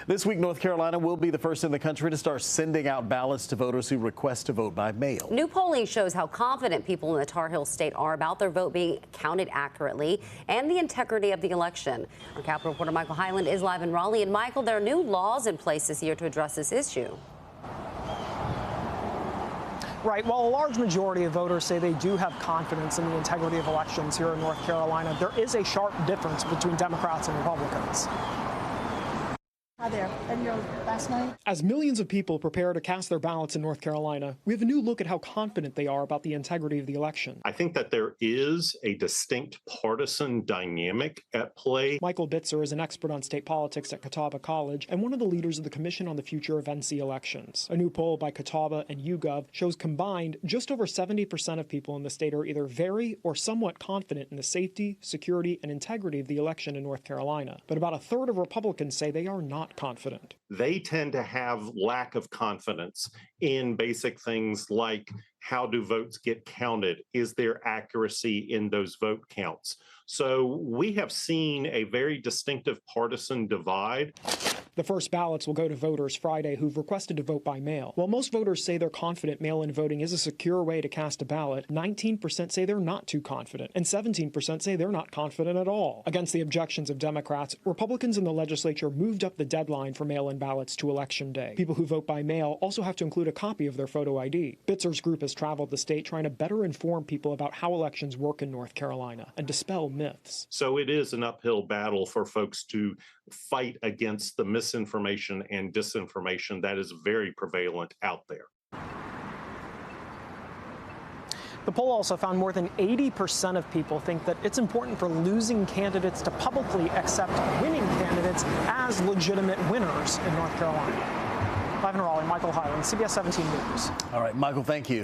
This week, North Carolina will be the first in the country to start sending out ballots to voters who request to vote by mail. New polling shows how confident people in the Tar Heel state are about their vote being counted accurately and the integrity of the election. Our Capitol reporter Michael Hyland is live in Raleigh. And Michael, there are new laws in place this year to address this issue. Right. While a large majority of voters say they do have confidence in the integrity of elections here in North Carolina, there is a sharp difference between Democrats and Republicans. Hi there. And your last name? As millions of people prepare to cast their ballots in North Carolina, we have a new look at how confident they are about the integrity of the election. I think that there is a distinct partisan dynamic at play. Michael Bitzer is an expert on state politics at Catawba College and one of the leaders of the Commission on the Future of NC Elections. A new poll by Catawba and YouGov shows combined just over 70% of people in the state are either very or somewhat confident in the safety, security, and integrity of the election in North Carolina. But about a third of Republicans say they are not confident. They tend to have lack of confidence in basic things like how do votes get counted? Is there accuracy in those vote counts? So we have seen a very distinctive partisan divide. The first ballots will go to voters Friday who've requested to vote by mail. While most voters say they're confident mail-in voting is a secure way to cast a ballot, 19% say they're not too confident, and 17% say they're not confident at all. Against the objections of Democrats, Republicans in the legislature moved up the deadline for mail-in ballots to Election Day. People who vote by mail also have to include a copy of their photo ID. Bitzer's group has traveled the state trying to better inform people about how elections work in North Carolina and dispel myths. So it is an uphill battle for folks to fight against the misinformation and disinformation that is very prevalent out there. The poll also found more than 80% of people think that it's important for losing candidates to publicly accept winning candidates as legitimate winners in North Carolina. Live in Raleigh, Michael Hyland, CBS 17 News. All right, Michael, thank you.